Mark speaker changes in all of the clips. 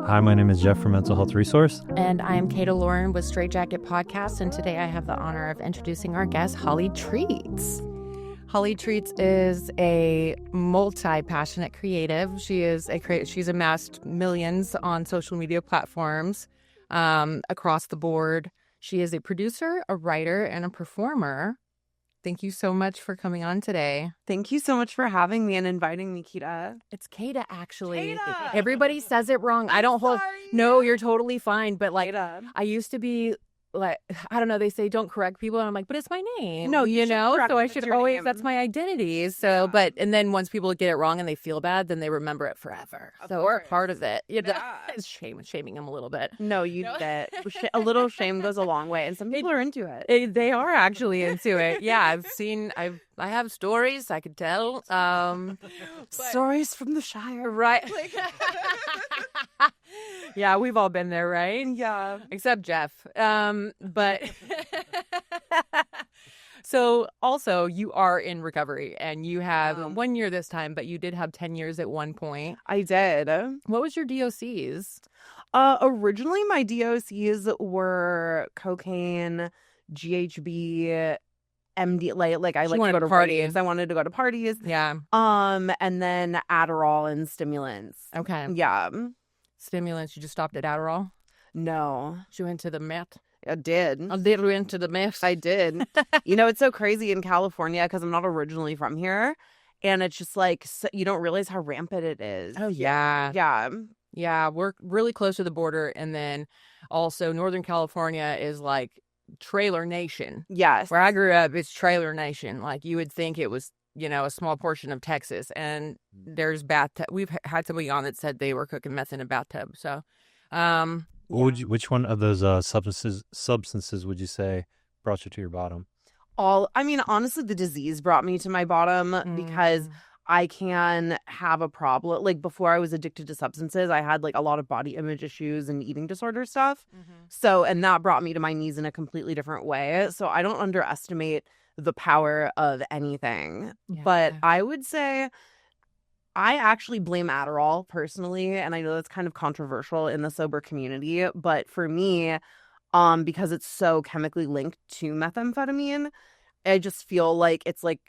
Speaker 1: Hi, my name is Jeff from Mental Health Resource.
Speaker 2: And I'm Keta Loren with StraitJacket Podcast, and today I have the honor of introducing our guest, Holly Treats. Holly Treats is a multi-passionate creative. She's amassed millions on social media platforms across the board. She is a producer, a writer, and a performer. Thank you so much for coming on today.
Speaker 3: Thank you so much for having me and inviting me, Keta.
Speaker 2: It's Keta, actually.
Speaker 3: Keta!
Speaker 2: Everybody says it wrong. I don't hold. No, you're totally fine. But like,
Speaker 3: Keta.
Speaker 2: I used to be like, I don't know. They say don't correct people, and I'm like, but it's my name.
Speaker 3: No,
Speaker 2: you know. So I
Speaker 3: it's
Speaker 2: should
Speaker 3: your
Speaker 2: always.
Speaker 3: name.
Speaker 2: That's my identity. So, but and then once people get it wrong and they feel bad, then they remember it forever.
Speaker 3: Of
Speaker 2: So
Speaker 3: course.
Speaker 2: it's part of it. You know,
Speaker 3: Yeah.
Speaker 2: it's shaming them a little bit.
Speaker 3: No, you did it. A little shame goes a long way, and some people are into it.
Speaker 2: They are actually into it. Yeah, I have stories I could tell.
Speaker 3: Stories from the Shire.
Speaker 2: Right. Yeah, we've all been there, right?
Speaker 3: Yeah.
Speaker 2: Except Jeff. But so also you are in recovery and you have 1 year this time, but you did have 10 years at one point.
Speaker 3: I did.
Speaker 2: What was your DOCs?
Speaker 3: Originally, my DOCs were cocaine, GHB, MD. Like I
Speaker 2: She
Speaker 3: like to
Speaker 2: wanted
Speaker 3: go to
Speaker 2: parties.
Speaker 3: parties. I wanted to go to parties.
Speaker 2: Yeah.
Speaker 3: And then Adderall and stimulants.
Speaker 2: Okay.
Speaker 3: Yeah.
Speaker 2: Stimulants. You just stopped at Adderall?
Speaker 3: No,
Speaker 2: You went to the meth?
Speaker 3: I did.
Speaker 2: I did went to the meth.
Speaker 3: I did. You know, it's so crazy in California because I'm not originally from here. And it's just like, you don't realize how rampant it is.
Speaker 2: Oh, yeah.
Speaker 3: Yeah.
Speaker 2: Yeah, we're really close to the border. And then also Northern California is like trailer nation.
Speaker 3: Yes.
Speaker 2: Where I grew up, it's trailer nation. Like you would think it was, a small portion of Texas. And there's bathtub. We've had somebody on that said they were cooking meth in a bathtub. So,
Speaker 1: Which one of those substances would you say brought you to your bottom?
Speaker 3: Honestly, the disease brought me to my bottom because I can have a problem. Like before I was addicted to substances, I had like a lot of body image issues and eating disorder stuff. So, and that brought me to my knees in a completely different way. So I don't underestimate the power of anything.
Speaker 2: Yeah.
Speaker 3: But I would say I actually blame Adderall personally. And I know that's kind of controversial in the sober community. But for me, because it's so chemically linked to methamphetamine, I just feel like it's like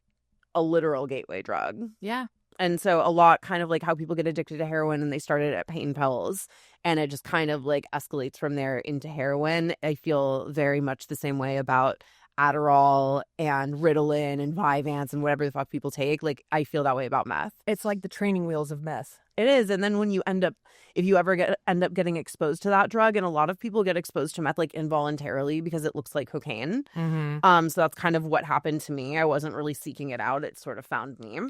Speaker 3: a literal gateway drug.
Speaker 2: Yeah.
Speaker 3: And so a lot kind of like how people get addicted to heroin and they started at pain pills and it just kind of like escalates from there into heroin. I feel very much the same way about Adderall and Ritalin and Vyvanse and whatever the fuck people take. Like I feel that way about meth.
Speaker 2: It's like the training wheels of meth.
Speaker 3: It is. And then when you if you ever end up getting exposed to that drug, and a lot of people get exposed to meth like involuntarily because it looks like cocaine. So that's kind of what happened to me. I wasn't really seeking it out. It sort of found me.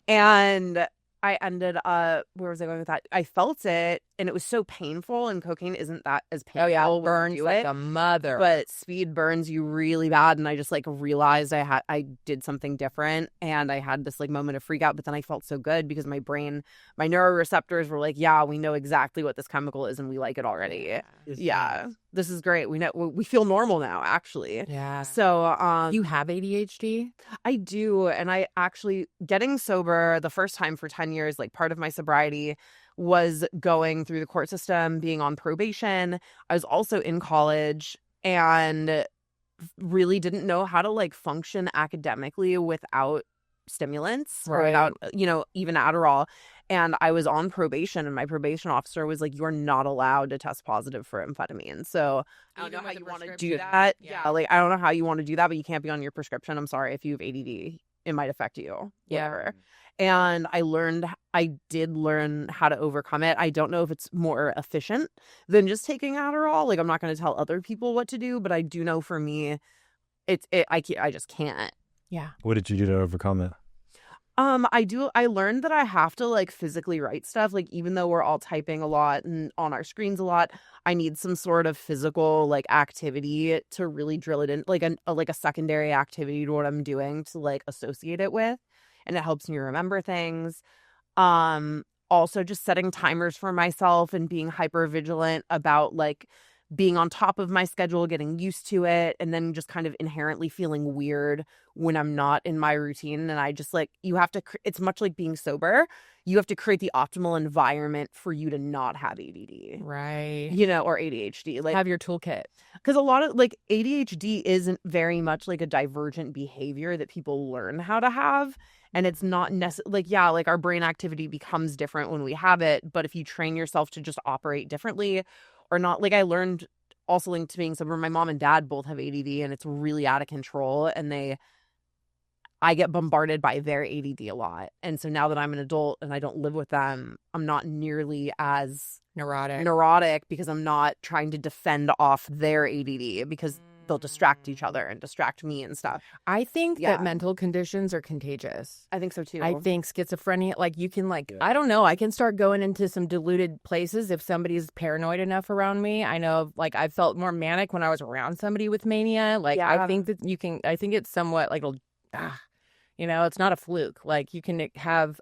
Speaker 3: And I ended up, where was I going with that? I felt it and it was so painful, and cocaine isn't that as painful.
Speaker 2: Oh, yeah.
Speaker 3: When you
Speaker 2: Burns
Speaker 3: do
Speaker 2: like
Speaker 3: it.
Speaker 2: a mother.
Speaker 3: But speed burns you really bad, and I just like realized I did something different, and I had this like moment of freak out. But then I felt so good because my brain, my neuroreceptors were like, yeah, we know exactly what this chemical is, and we like it already. Yeah, this is great. We feel normal now, actually.
Speaker 2: Yeah.
Speaker 3: So
Speaker 2: You have ADHD?
Speaker 3: I do, and I actually getting sober the first time for 10 years, like part of my sobriety was going through the court system, being on probation. I was also in college and really didn't know how to like function academically without stimulants or without, even Adderall. And I was on probation, and my probation officer was like, "You're not allowed to test positive for amphetamine." So I don't know how you want to do that. Yeah, like I don't know how you want to do that, but you can't be on your prescription. I'm sorry, if you have ADD, it might affect you. Whatever. And I did learn how to overcome it. I don't know if it's more efficient than just taking Adderall. Like I'm not going to tell other people what to do, but I do know for me, I just can't.
Speaker 2: Yeah.
Speaker 1: What did you do to overcome it?
Speaker 3: I learned that I have to like physically write stuff. Like even though we're all typing a lot and on our screens a lot, I need some sort of physical like activity to really drill it in, like a secondary activity to what I'm doing to like associate it with. And it helps me remember things. Also just setting timers for myself and being hyper vigilant about like being on top of my schedule, getting used to it, and then just kind of inherently feeling weird when I'm not in my routine. And I just like, you have to, it's much like being sober. You have to create the optimal environment for you to not have ADD.
Speaker 2: Right.
Speaker 3: You know, or ADHD. Like,
Speaker 2: have your toolkit.
Speaker 3: Because a lot of like ADHD isn't very much like a divergent behavior that people learn how to have. And it's not necessarily like, yeah, like our brain activity becomes different when we have it. But if you train yourself to just operate differently or not, like I learned also linked to being sober, my mom and dad both have ADD and it's really out of control. And I get bombarded by their ADD a lot. And so now that I'm an adult and I don't live with them, I'm not nearly as neurotic because I'm not trying to defend off their ADD because they'll distract each other and distract me and stuff.
Speaker 2: I think that mental conditions are contagious.
Speaker 3: I think so too.
Speaker 2: I think schizophrenia, like you can I don't know, I can start going into some diluted places if somebody's paranoid enough around me. I know like I felt more manic when I was around somebody with mania. Like I think that you can, I think it's somewhat like, you know, it's not a fluke. Like you can have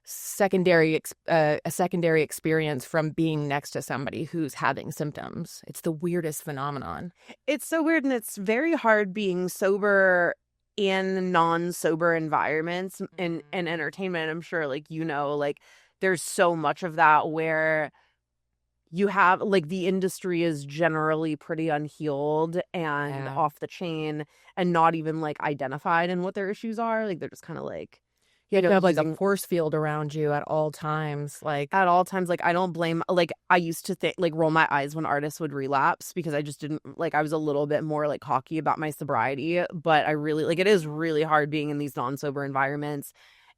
Speaker 2: a secondary experience from being next to somebody who's having symptoms. It's the weirdest phenomenon.
Speaker 3: It's so weird, and it's very hard being sober in non-sober environments and entertainment. I'm sure, like, you know, like there's so much of that where you have like the industry is generally pretty unhealed and off the chain and not even like identified in what their issues are. Like they're just kind of like,
Speaker 2: you have like a force field around you at all times. Like
Speaker 3: at all times, like I don't blame, like I used to think like roll my eyes when artists would relapse because I just didn't like, I was a little bit more like cocky about my sobriety, but I really like, it is really hard being in these non-sober environments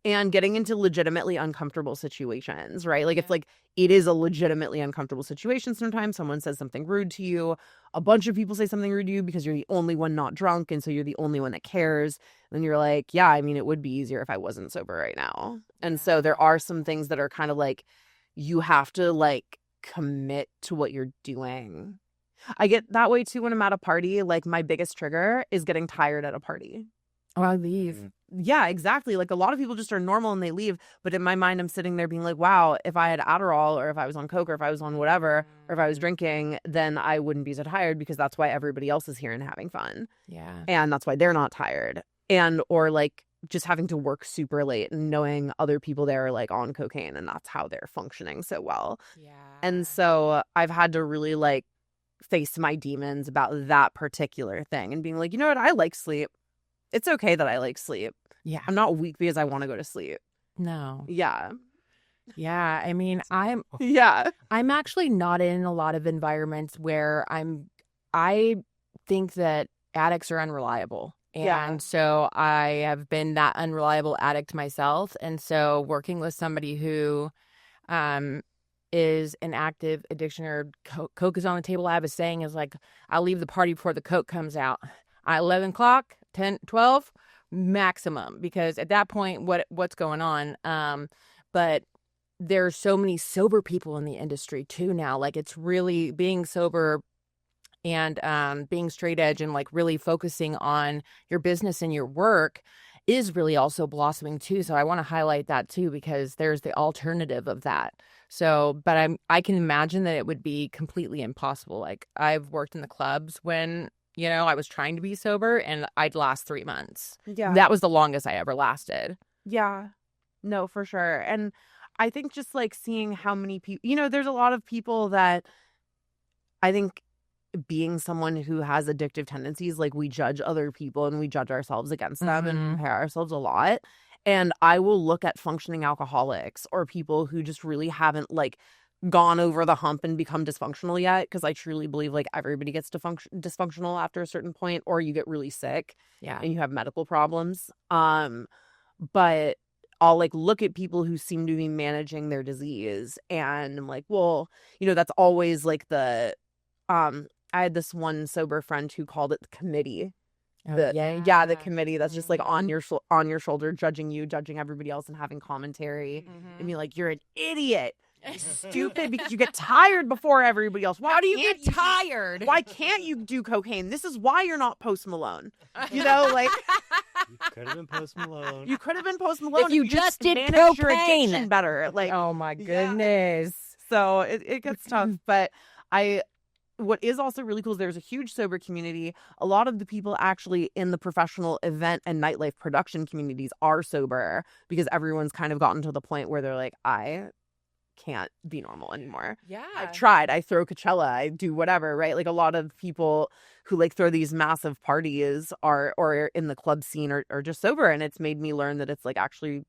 Speaker 3: and getting into legitimately uncomfortable situations, right? Like it's like, it is a legitimately uncomfortable situation sometimes. Someone says something rude to you. A bunch of people say something rude to you because you're the only one not drunk. And so you're the only one that cares. And you're like, yeah, I mean, it would be easier if I wasn't sober right now. And so there are some things that are kind of like, you have to like commit to what you're doing. I get that way too when I'm at a party. Like my biggest trigger is getting tired at a party.
Speaker 2: Oh, I leave.
Speaker 3: Yeah, exactly. Like a lot of people just are normal and they leave. But in my mind, I'm sitting there being like, wow, if I had Adderall or if I was on Coke or if I was on whatever or if I was drinking, then I wouldn't be so tired because that's why everybody else is here and having fun.
Speaker 2: Yeah.
Speaker 3: And that's why they're not tired. And or like just having to work super late and knowing other people there are like on cocaine and that's how they're functioning so well.
Speaker 2: Yeah.
Speaker 3: And so I've had to really like face my demons about that particular thing and being like, you know what? I like sleep. It's okay that I like sleep.
Speaker 2: Yeah.
Speaker 3: I'm not weak because I want to go to sleep.
Speaker 2: No.
Speaker 3: Yeah.
Speaker 2: Yeah. I mean, I'm actually not in a lot of environments where I think that addicts are unreliable. And so I have been that unreliable addict myself. And so working with somebody who is an active addiction or Coke is on the table, I have a saying is like, I'll leave the party before the Coke comes out. At 11 o'clock, 10, 12, maximum, because at that point, what's going on? But there's so many sober people in the industry too now. Like it's really being sober and being straight edge and like really focusing on your business and your work is really also blossoming too. So I want to highlight that too, because there's the alternative of that. So, but I can imagine that it would be completely impossible. Like I've worked in the clubs when, you know, I was trying to be sober and I'd last 3 months.
Speaker 3: Yeah.
Speaker 2: That was the longest I ever lasted.
Speaker 3: Yeah. No, for sure. And I think just like seeing how many people, you know, there's a lot of people that I think being someone who has addictive tendencies, like we judge other people and we judge ourselves against them and compare ourselves a lot. And I will look at functioning alcoholics or people who just really haven't like gone over the hump and become dysfunctional yet, because I truly believe like everybody gets dysfunctional after a certain point, or you get really sick and you have medical problems. But I'll like look at people who seem to be managing their disease and I'm like, well, you know, that's always like the I had this one sober friend who called it the committee. The committee that's just like on your shoulder, judging you, judging everybody else, and having commentary and be like, you're an idiot. Stupid because you get tired before everybody else.
Speaker 2: How do you get tired?
Speaker 3: Why can't you do cocaine? This is why you're not Post Malone. You know, like
Speaker 1: you could have been Post Malone.
Speaker 3: You could have been Post Malone
Speaker 2: if you just did
Speaker 3: manage your addiction better. Like,
Speaker 2: oh my goodness.
Speaker 3: So it gets tough, but I what is also really cool is there's a huge sober community. A lot of the people actually in the professional event and nightlife production communities are sober because everyone's kind of gotten to the point where they're like, I can't be normal anymore.
Speaker 2: Yeah.
Speaker 3: I've tried. I throw Coachella. I do whatever, right? Like a lot of people who like throw these massive parties or in the club scene are just sober. And it's made me learn that it's like actually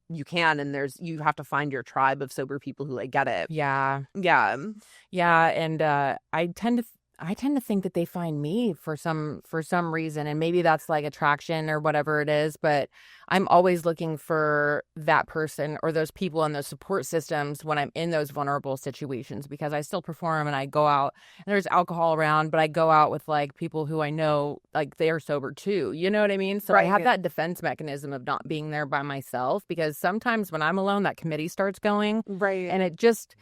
Speaker 3: you can, and you have to find your tribe of sober people who like get it.
Speaker 2: Yeah.
Speaker 3: Yeah.
Speaker 2: Yeah. And I tend to think that they find me for some reason, and maybe that's like attraction or whatever it is, but I'm always looking for that person or those people and those support systems when I'm in those vulnerable situations, because I still perform and I go out and there's alcohol around, but I go out with like people who I know like they are sober too. You know what I mean? So I have that defense mechanism of not being there by myself, because sometimes when I'm alone, that committee starts going.
Speaker 3: Right.
Speaker 2: And it just...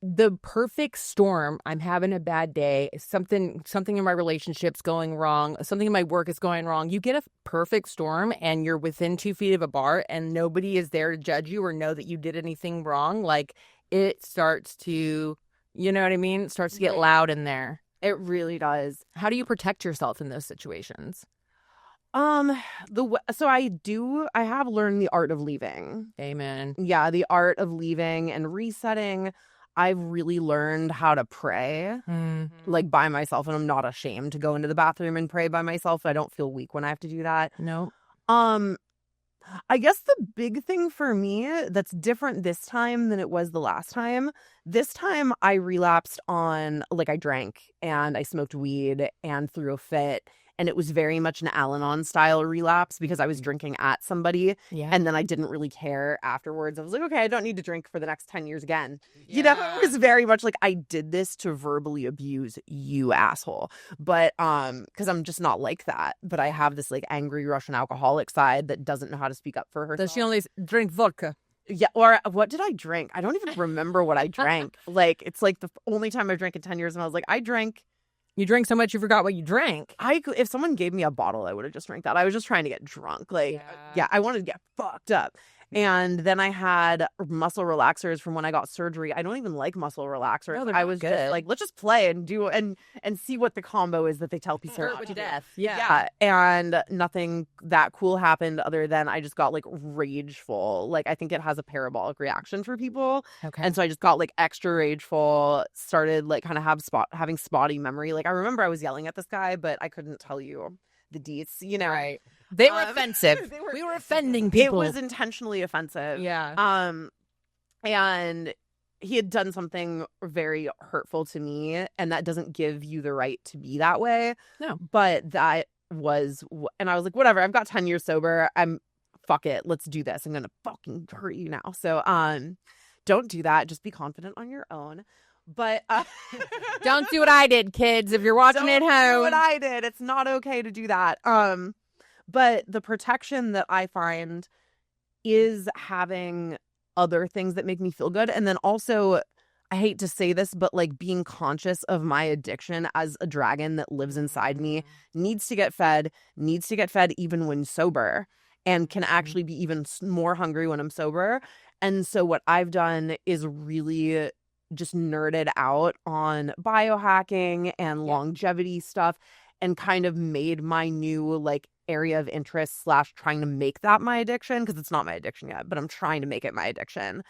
Speaker 2: the perfect storm. I'm having a bad day. Something in my relationship's going wrong. Something in my work is going wrong. You get a perfect storm and you're within 2 feet of a bar and nobody is there to judge you or know that you did anything wrong. Like it starts to, you know what I mean? It starts to get loud in there.
Speaker 3: It really does.
Speaker 2: How do you protect yourself in those situations?
Speaker 3: I have learned the art of leaving.
Speaker 2: Amen.
Speaker 3: Yeah, the art of leaving and resetting. I've really learned how to pray like by myself, and I'm not ashamed to go into the bathroom and pray by myself. I don't feel weak when I have to do that.
Speaker 2: No.
Speaker 3: I guess the big thing for me that's different this time than it was the last time. This time I relapsed on, like, I drank and I smoked weed and threw a fit. And it was very much an Al-Anon style relapse because I was drinking at somebody.
Speaker 2: Yeah.
Speaker 3: And then I didn't really care afterwards. I was like, okay, I don't need to drink for the next 10 years again. Yeah. You know, it was very much like I did this to verbally abuse you, asshole. But because I'm just not like that. But I have this like angry Russian alcoholic side that doesn't know how to speak up for herself.
Speaker 2: Does she only drink vodka?
Speaker 3: Yeah, or what did I drink? I don't even remember what I drank. Like, it's like the only time I've drank in 10 years. And I was like, I drank.
Speaker 2: You drank so much you forgot what you drank.
Speaker 3: If someone gave me a bottle, I would have just drank that. I was just trying to get drunk. Like, yeah, I wanted to get fucked up. And then I had muscle relaxers from when I got surgery. I don't even like muscle relaxers.
Speaker 2: No,
Speaker 3: I was
Speaker 2: good.
Speaker 3: Just like, let's just play and do and see what the combo is that they tell people
Speaker 2: Hurt with death.
Speaker 3: Yeah. And nothing that cool happened other than I just got like rageful. Like, I think it has a parabolic reaction for people.
Speaker 2: Okay.
Speaker 3: And so I just got like extra rageful, started like kind of having spotty memory. Like, I remember I was yelling at this guy, but I couldn't tell you the deets, you know.
Speaker 2: Right. They were offensive. We were offending people.
Speaker 3: It was intentionally offensive.
Speaker 2: Yeah.
Speaker 3: And he had done something very hurtful to me, and that doesn't give you the right to be that way.
Speaker 2: No.
Speaker 3: But that was, and I was like, whatever, I've got 10 years sober. Fuck it. Let's do this. I'm going to fucking hurt you now. So, don't do that. Just be confident on your own. But
Speaker 2: don't do what I did, kids. If you're watching at home,
Speaker 3: don't do what I did. It's not okay to do that. But the protection that I find is having other things that make me feel good, and then also, I hate to say this, but like being conscious of my addiction as a dragon that lives inside me, needs to get fed even when sober, and can actually be even more hungry when I'm sober. And so what I've done is really just nerded out on biohacking and longevity stuff, and kind of made my new like area of interest / trying to make that my addiction, because it's not my addiction yet, but I'm trying to make it my addiction,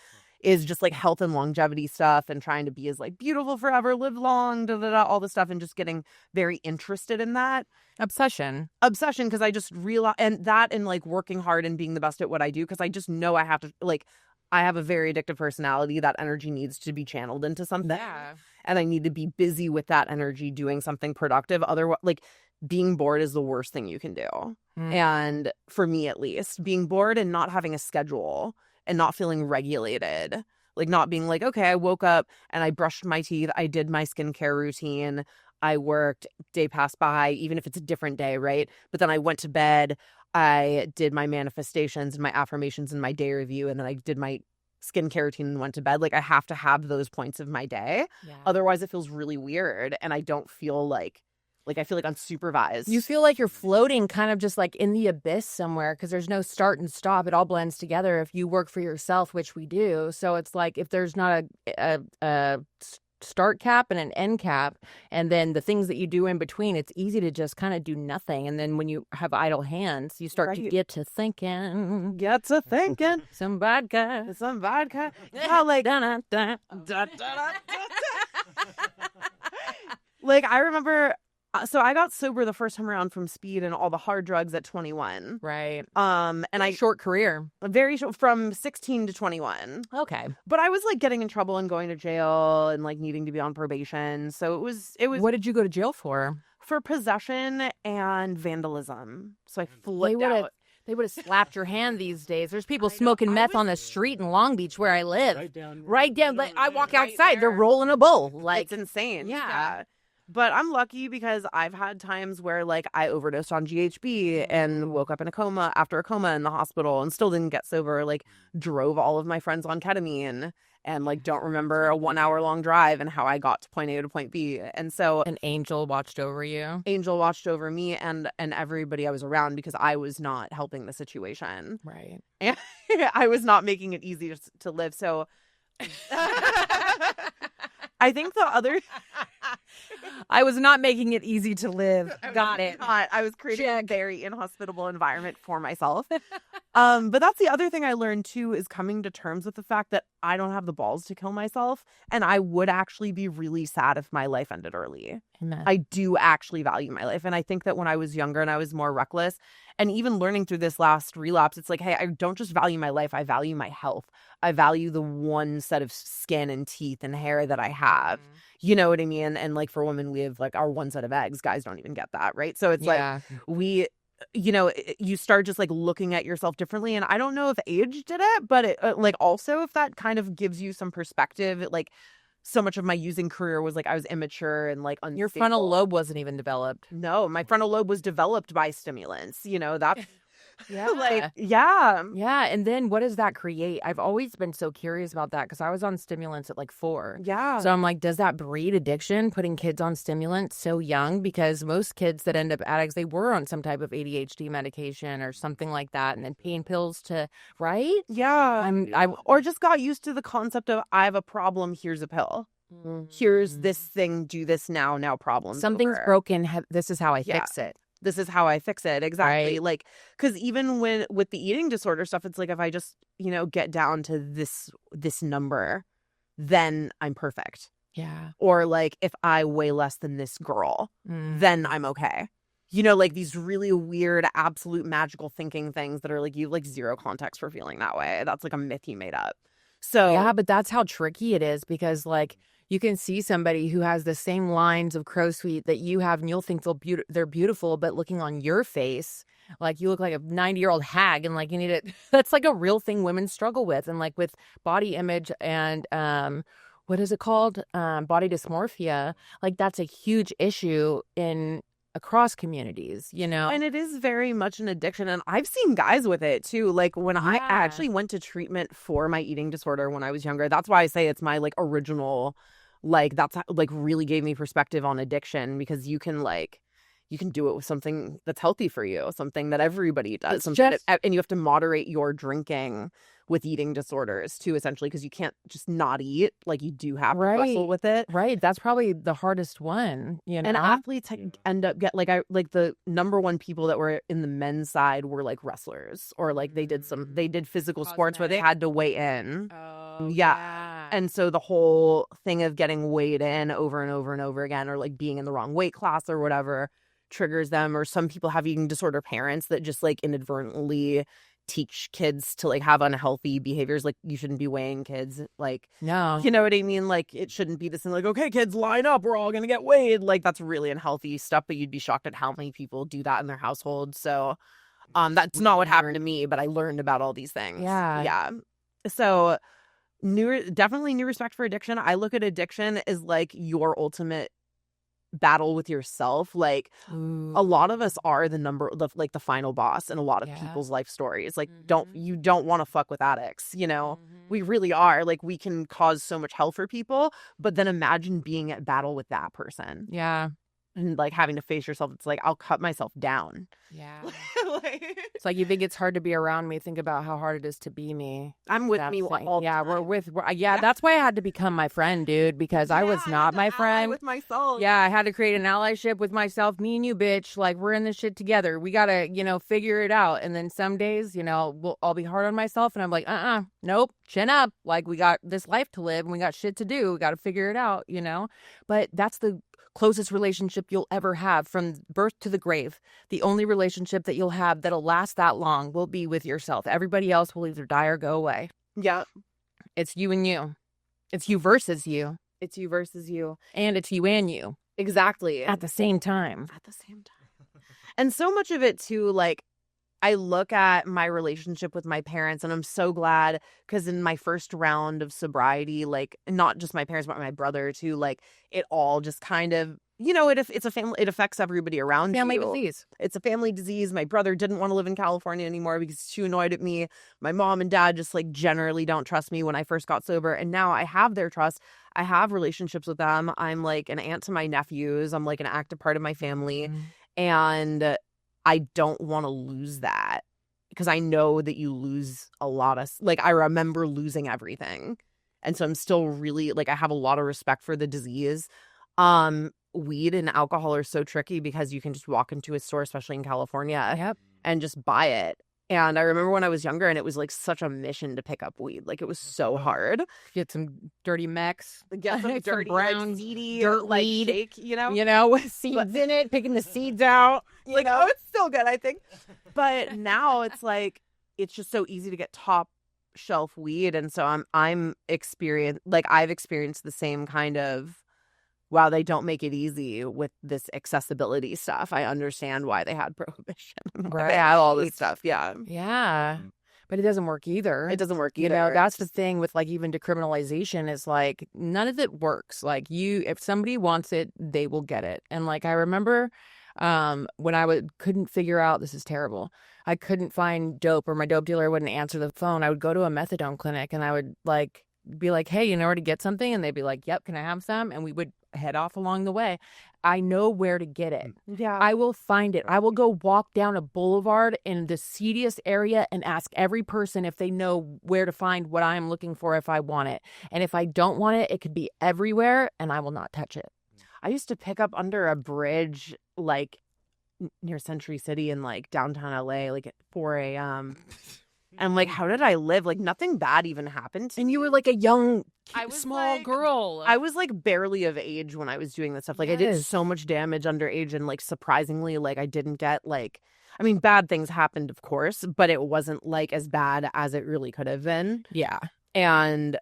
Speaker 3: is just like health and longevity stuff, and trying to be as like beautiful forever, live long, all this stuff, and just getting very interested in that.
Speaker 2: Obsession,
Speaker 3: because I just realize, and like working hard and being the best at what I do, because I just know I have to, like, I have a very addictive personality. That energy needs to be channeled into something.
Speaker 2: Yeah.
Speaker 3: And I need to be busy with that energy doing something productive. Otherwise, like, being bored is the worst thing you can do. And for me, at least, being bored and not having a schedule and not feeling regulated, like not being like, okay, I woke up and I brushed my teeth. I did my skincare routine. I worked, day passed by, even if it's a different day, right? But then I went to bed. I did my manifestations and my affirmations and my day review, and then I did my skincare routine and went to bed. Like, I have to have those points of my day. Yeah. Otherwise, it feels really weird, and I don't feel like I feel like unsupervised.
Speaker 2: You feel like you're floating kind of just like in the abyss somewhere, because there's no start and stop. It all blends together if you work for yourself, which we do. So it's like if there's not a start cap and an end cap. And then the things that you do in between, it's easy to just kind of do nothing. And then when you have idle hands, you start to get to thinking.
Speaker 3: Get to thinking.
Speaker 2: Some vodka.
Speaker 3: Some vodka. Yeah, like, like I remember, so I got sober the first time around from speed and all the hard drugs at 21.
Speaker 2: Right.
Speaker 3: And I
Speaker 2: short career.
Speaker 3: Very short, from 16 to 21.
Speaker 2: Okay.
Speaker 3: But I was like getting in trouble and going to jail and like needing to be on probation. So it was.
Speaker 2: What did you go to jail for?
Speaker 3: For possession and vandalism. So I flipped out.
Speaker 2: They would have slapped your hand these days. There's people smoking meth on the street in Long Beach where I live. Right down. Like, I walk outside, they're rolling a bowl. Like,
Speaker 3: it's insane.
Speaker 2: Yeah.
Speaker 3: But I'm lucky because I've had times where like I overdosed on GHB and woke up in a coma after a coma in the hospital and still didn't get sober. Like drove all of my friends on ketamine and like don't remember a 1 hour long drive and how I got to point A to point B. And so
Speaker 2: an angel watched over you.
Speaker 3: Angel watched over me and everybody I was around because I was not helping the situation.
Speaker 2: Right.
Speaker 3: And I was not making it easy to live. So I think the other...
Speaker 2: I was not making it easy to live. Got it.
Speaker 3: I was creating a very inhospitable environment for myself. But that's the other thing I learned, too, is coming to terms with the fact that I don't have the balls to kill myself. And I would actually be really sad if my life ended early.
Speaker 2: Amen.
Speaker 3: I do actually value my life. And I think that when I was younger and I was more reckless, and even learning through this last relapse, it's like, hey, I don't just value my life. I value my health. I value the one set of skin and teeth and hair that I have. Mm-hmm. You know what I mean? And like for women, we have like our one set of eggs. Guys don't even get that, right? So it's like you start just like looking at yourself differently. And I don't know if age did it, but it, like also if that kind of gives you some perspective, like so much of my using career was like I was immature and like unstable.
Speaker 2: Your frontal lobe wasn't even developed.
Speaker 3: No, my frontal lobe was developed by stimulants. You know, that
Speaker 2: Yeah.
Speaker 3: Like, yeah.
Speaker 2: Yeah. And then what does that create? I've always been so curious about that because I was on stimulants at like 4.
Speaker 3: Yeah.
Speaker 2: So I'm like, does that breed addiction, putting kids on stimulants so young? Because most kids that end up addicts, they were on some type of ADHD medication or something like that. And then pain pills to, right?
Speaker 3: Yeah. Or just got used to the concept of I have a problem, here's a pill. Mm-hmm. Here's this thing, do this now problem.
Speaker 2: Something's broken. This is how I fix it.
Speaker 3: This is how I fix it. Exactly.
Speaker 2: Right.
Speaker 3: Like, because even with the eating disorder stuff, it's like if I just, get down to this number, then I'm perfect.
Speaker 2: Yeah.
Speaker 3: Or like if I weigh less than this girl, then I'm okay. Like these really weird, absolute magical thinking things that are like you have like zero context for feeling that way. That's like a myth you made up. So
Speaker 2: yeah, but that's how tricky it is because like you can see somebody who has the same lines of crow's feet that you have and you'll think they're beautiful, but looking on your face, like you look like a 90-year-old hag and like you need it. That's like a real thing women struggle with. And like with body image and what is it called? Body dysmorphia. Like that's a huge issue across communities,
Speaker 3: And it is very much an addiction. And I've seen guys with it too. Like when I actually went to treatment for my eating disorder when I was younger, that's why I say it's my like original, like that's like really gave me perspective on addiction because you can do it with something that's healthy for you, something that everybody does. And you have to moderate your drinking with eating disorders too, essentially, because you can't just not eat. Like you do have to wrestle with it.
Speaker 2: Right. That's probably the hardest one.
Speaker 3: And athletes end up the number one people that were in the men's side were like wrestlers or like they did physical sports where they had to weigh in.
Speaker 2: Oh,
Speaker 3: yeah. And so the whole thing of getting weighed in over and over and over again or like being in the wrong weight class or whatever triggers them. Or some people have eating disorder parents that just like inadvertently teach kids to like have unhealthy behaviors. Like you shouldn't be weighing kids. Like,
Speaker 2: no,
Speaker 3: you know what I mean? Like it shouldn't be this thing like, okay, kids line up. We're all going to get weighed. Like that's really unhealthy stuff. But you'd be shocked at how many people do that in their household. So that's not what happened to me, but I learned about all these things.
Speaker 2: Yeah.
Speaker 3: Yeah. So definitely new respect for addiction. I look at addiction as like your ultimate battle with yourself. Like a lot of us are the final boss in a lot of people's life stories. Like you don't want to fuck with addicts, we really are. Like we can cause so much hell for people, but then imagine being at battle with that person.
Speaker 2: Yeah.
Speaker 3: and like having to face yourself. It's like, I'll cut myself down.
Speaker 2: Yeah.
Speaker 3: It's
Speaker 2: like, you think it's hard to be around me. Think about how hard it is to be me.
Speaker 3: I'm with me all the
Speaker 2: Yeah,
Speaker 3: time.
Speaker 2: yeah, that's why I had to become my friend, dude, because I was not my friend.
Speaker 3: With myself.
Speaker 2: Yeah, I had to create an allyship with myself. Me and you, bitch. Like, we're in this shit together. We got to, figure it out. And then some days, I'll be hard on myself. And I'm like, nope, chin up. Like, we got this life to live and we got shit to do. We got to figure it out, But that's the closest relationship you'll ever have from birth to the grave. The only relationship that you'll have that'll last that long will be with yourself. Everybody else will either die or go away.
Speaker 3: Yeah.
Speaker 2: It's you and you. It's you versus you.
Speaker 3: It's you versus you.
Speaker 2: And it's you and you.
Speaker 3: Exactly.
Speaker 2: At the same time.
Speaker 3: And so much of it too, like, I look at my relationship with my parents and I'm so glad because in my first round of sobriety, like not just my parents, but my brother too, like it all just kind of, it's a family, it affects everybody around
Speaker 2: family
Speaker 3: you.
Speaker 2: Disease.
Speaker 3: It's a family disease. My brother didn't want to live in California anymore because he's too annoyed at me. My mom and dad just like generally don't trust me when I first got sober. And now I have their trust. I have relationships with them. I'm like an aunt to my nephews. I'm like an active part of my family.
Speaker 2: Mm-hmm.
Speaker 3: And I don't want to lose that because I know that you lose a lot of, like, I remember losing everything. And so I'm still really, like, I have a lot of respect for the disease. Weed and alcohol are so tricky because you can just walk into a store, especially in California, and just buy it. And I remember when I was younger and it was like such a mission to pick up weed. Like it was so hard.
Speaker 2: Get some dirty mechs.
Speaker 3: Get some dirty,
Speaker 2: brown,
Speaker 3: like, seedy,
Speaker 2: dirt
Speaker 3: like
Speaker 2: weed,
Speaker 3: shake, with
Speaker 2: seeds in it, picking the seeds out.
Speaker 3: Oh, it's still good, I think. But now it's like, it's just so easy to get top shelf weed. And so I've experienced the same kind of, wow, they don't make it easy with this accessibility stuff. I understand why they had prohibition. Right. They had all this stuff. Yeah.
Speaker 2: Yeah. But it doesn't work either.
Speaker 3: It doesn't work either.
Speaker 2: That's the thing with like even decriminalization is like none of it works. Like if somebody wants it, they will get it. And like I remember when I couldn't figure out, this is terrible. I couldn't find dope or my dope dealer wouldn't answer the phone. I would go to a methadone clinic and I would like be like, hey, you know where to get something? And they'd be like, yep, can I have some? And we would head off along the way. I know where to get it.
Speaker 3: Yeah.
Speaker 2: I will find it. I will go walk down a boulevard in the seediest area and ask every person if they know where to find what I'm looking for if I want it. And if I don't want it, it could be everywhere and I will not touch it.
Speaker 3: I used to pick up under a bridge like near Century City in like downtown LA like at 4 a.m. And like, how did I live? Like, nothing bad even happened to me.
Speaker 2: And you were like a young,
Speaker 3: small
Speaker 2: girl.
Speaker 3: I was like barely of age when I was doing this stuff. Like, I did so much damage underage, and like, surprisingly, like, I didn't get like, I mean, bad things happened, of course, but it wasn't like as bad as it really could have been.
Speaker 2: Yeah.
Speaker 3: And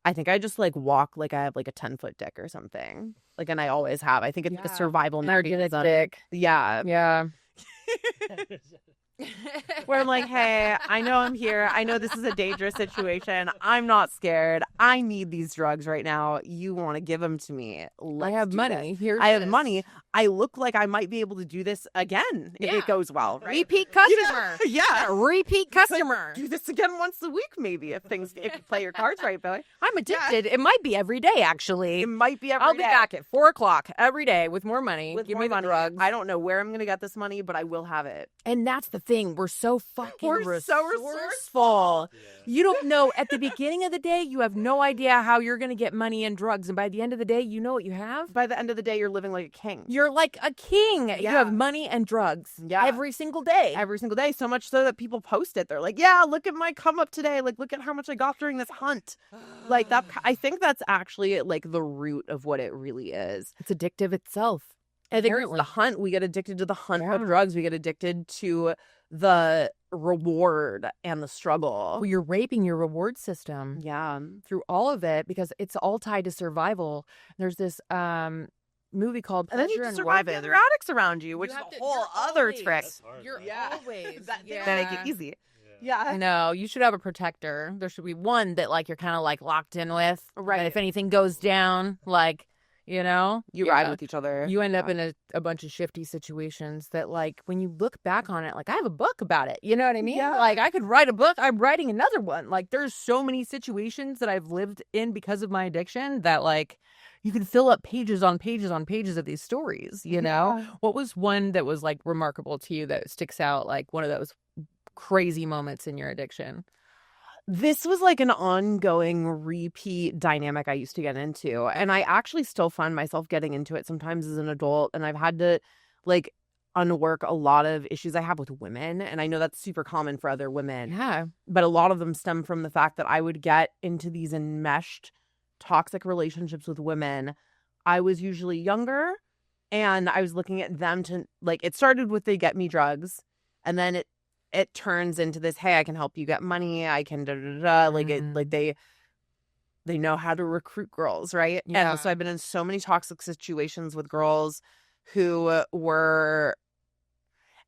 Speaker 3: I think I just like walk like I have like a 10-foot dick or something. Like, and I always have. I think it's a survival
Speaker 2: energetic dick.
Speaker 3: Yeah.
Speaker 2: Yeah.
Speaker 3: Where I'm like, hey, I know I'm here. I know this is a dangerous situation. I'm not scared. I need these drugs right now. You want to give them to me.
Speaker 2: I have money.
Speaker 3: I have money. I look like I might be able to do this again if it goes well. Right?
Speaker 2: Repeat customer.
Speaker 3: Yeah.
Speaker 2: Repeat customer.
Speaker 3: Like, do this again once a week, maybe, if you play your cards right, Billy.
Speaker 2: I'm addicted. Yeah. It might be every day, actually.
Speaker 3: It might be every day.
Speaker 2: I'll be back at 4:00 every day with more money.
Speaker 3: Give me the drugs. I don't know where I'm going to get this money, but I will have it.
Speaker 2: And that's the thing. We're so fucking
Speaker 3: so resourceful.
Speaker 2: Yeah. You don't know. At the beginning of the day, you have no idea how you're going to get money and drugs. And by the end of the day, you know what you have.
Speaker 3: By the end of the day, you're living like a king.
Speaker 2: You're like a king. Yeah. You have money and drugs every single day.
Speaker 3: Every single day. So much so that people post it. They're like, yeah, look at my come up today. Like, look at how much I got during this hunt. Like that. I think that's actually like the root of what it really is.
Speaker 2: It's addictive itself.
Speaker 3: I think it's the hunt. We get addicted to the hunt of drugs. We get addicted to the reward and the struggle.
Speaker 2: Well, you're raping your reward system.
Speaker 3: Yeah.
Speaker 2: Through all of it because it's all tied to survival. There's this movie called
Speaker 3: And then you survive the other addicts around you, which is a whole other trick.
Speaker 2: You're always.
Speaker 3: That make it easy. Yeah.
Speaker 2: I know. You should have a protector. There should be one that like you're kind of like locked in with.
Speaker 3: Right.
Speaker 2: And if anything goes down, like You know?
Speaker 3: You ride with each other.
Speaker 2: You end up in a bunch of shifty situations that, like, when you look back on it, like, I have a book about it. You know what I mean?
Speaker 3: Yeah.
Speaker 2: Like, I could write a book. I'm writing another one. Like, there's so many situations that I've lived in because of my addiction that, like, you can fill up pages on pages on pages of these stories, you know?
Speaker 3: Yeah.
Speaker 2: What was one that was, like, remarkable to you that sticks out, like, one of those crazy moments in your addiction?
Speaker 3: This was like an ongoing repeat dynamic I used to get into. And I actually still find myself getting into it sometimes as an adult. And I've had to like unwork a lot of issues I have with women. And I know that's super common for other women.
Speaker 2: Yeah.
Speaker 3: But a lot of them stem from the fact that I would get into these enmeshed toxic relationships with women. I was usually younger and I was looking at them to like, it started with they get me drugs. And then it turns into this, hey, I can help you get money. I can like it, like they know how to recruit girls, right?
Speaker 2: Yeah.
Speaker 3: And so I've been in so many toxic situations with girls who were,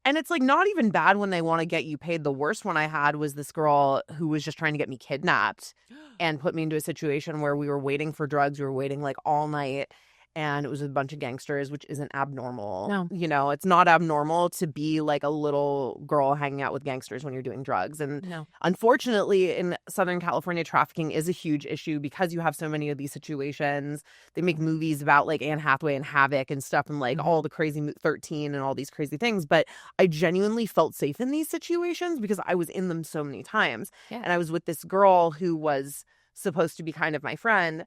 Speaker 3: and it's like not even bad when they want to get you paid. The worst one I had was this girl who was just trying to get me kidnapped and put me into a situation where we were waiting for drugs. We were waiting like all night. And it was a bunch of gangsters, which isn't abnormal.
Speaker 2: No.
Speaker 3: You know, it's not abnormal to be like a little girl hanging out with gangsters when you're doing drugs. And
Speaker 2: No.
Speaker 3: unfortunately, in Southern California, trafficking is a huge issue because you have so many of these situations. They make movies about like Anne Hathaway and Havoc and stuff and like all the crazy 13 and all these crazy things. But I genuinely felt safe in these situations because I was in them so many times.
Speaker 2: Yeah.
Speaker 3: And I was with this girl who was supposed to be kind of my friend.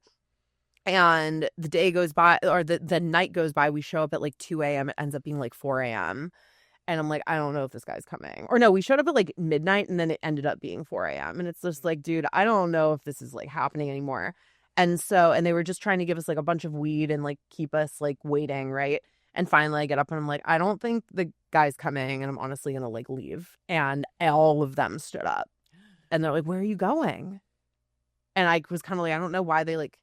Speaker 3: And the day goes by, or the night goes by, we show up at like 2 a.m. It ends up being like 4 a.m. And I'm like, I don't know if this guy's coming. Or no, we showed up at like midnight and then it ended up being 4 a.m. And it's just like, dude, I don't know if this is like happening anymore. And they were just trying to give us like a bunch of weed and like keep us like waiting, right? And finally I get up and I'm like, I don't think the guy's coming and I'm honestly going to like leave. And all of them stood up and they're like, where are you going? And I was kind of like, I don't know why they like,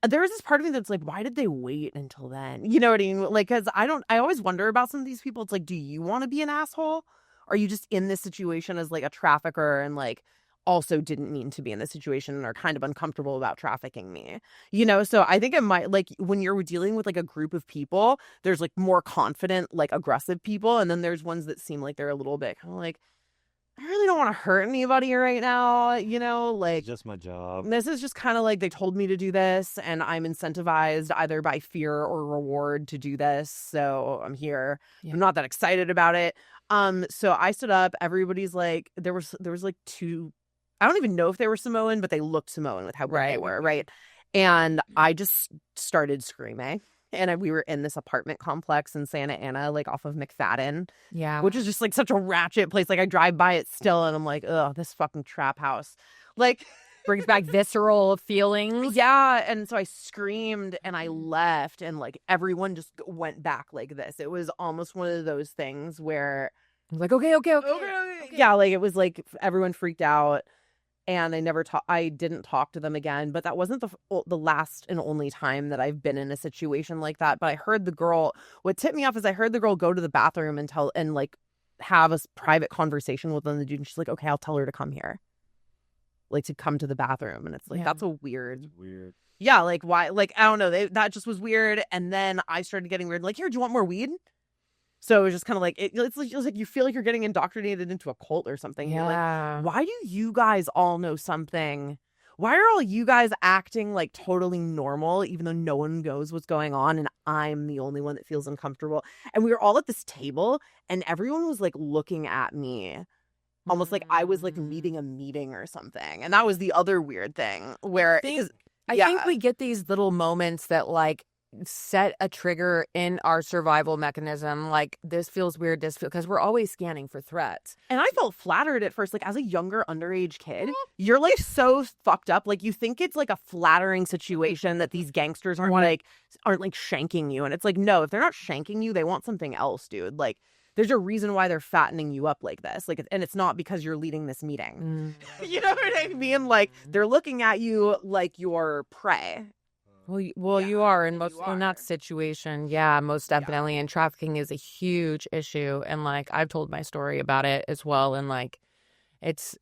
Speaker 3: there was this part of me that's like, why did they wait until then? You know what I mean? Like, because I always wonder about some of these people. It's like, do you want to be an asshole? Or are you just in this situation as like a trafficker and like also didn't mean to be in this situation and are kind of uncomfortable about trafficking me? You know, so I think it might like when you're dealing with like a group of people, there's like more confident, like aggressive people. And then there's ones that seem like they're a little bit kind of like, I really don't want to hurt anybody right now, you know, like
Speaker 1: It's just my job.
Speaker 3: this is just kind of like they told me to do this and I'm incentivized either by fear or reward to do this. So I'm here.
Speaker 2: Yeah.
Speaker 3: I'm not that excited about it. So I stood up. Everybody's like, there was like two, I don't even know if they were Samoan, but they looked Samoan with how good they were, right? And I just started screaming. And we were in this apartment complex in Santa Ana, like off of McFadden.
Speaker 2: Yeah.
Speaker 3: Which is just like such a ratchet place. Like I drive by it still and I'm like, ugh, this fucking trap house. Like
Speaker 2: brings back visceral feelings.
Speaker 3: yeah. And so I screamed and I left and like everyone just went back like this. It was almost one of those things where
Speaker 2: I was like, okay.
Speaker 3: yeah, like it was like everyone freaked out. And I didn't talk to them again, but that wasn't the last and only time that I've been in a situation like that. But I heard what tipped me off is I heard the girl go to the bathroom and like have a private conversation with the dude. And she's like, okay, I'll tell her to come here. Like to come to the bathroom. And it's like, that's a weird. Yeah. Like why? Like, I don't know. That just was weird. And then I started getting weird. Like, here, do you want more weed? So it was just kind of like, it's like you feel like you're getting indoctrinated into a cult or something.
Speaker 2: Yeah.
Speaker 3: You're like, why do you guys all know something? Why are all you guys acting like totally normal, even though no one knows what's going on and I'm the only one that feels uncomfortable? And we were all at this table and everyone was like looking at me almost like I was like leading a meeting or something. And that was the other weird thing where
Speaker 2: I think we get these little moments that like set a trigger in our survival mechanism. Like this feels weird, because we're always scanning for threats.
Speaker 3: And I felt flattered at first, like as a younger underage kid, you're like so fucked up. Like you think it's like a flattering situation that these gangsters aren't like shanking you. And it's like, no, if they're not shanking you, they want something else, dude. Like there's a reason why they're fattening you up like this. Like, and it's not because you're leading this meeting. You know what I mean? Like they're looking at you like you're prey.
Speaker 2: Well, you are in that situation. Yeah, most definitely. And trafficking is a huge issue. And like, I've told my story about it as well. And like, It's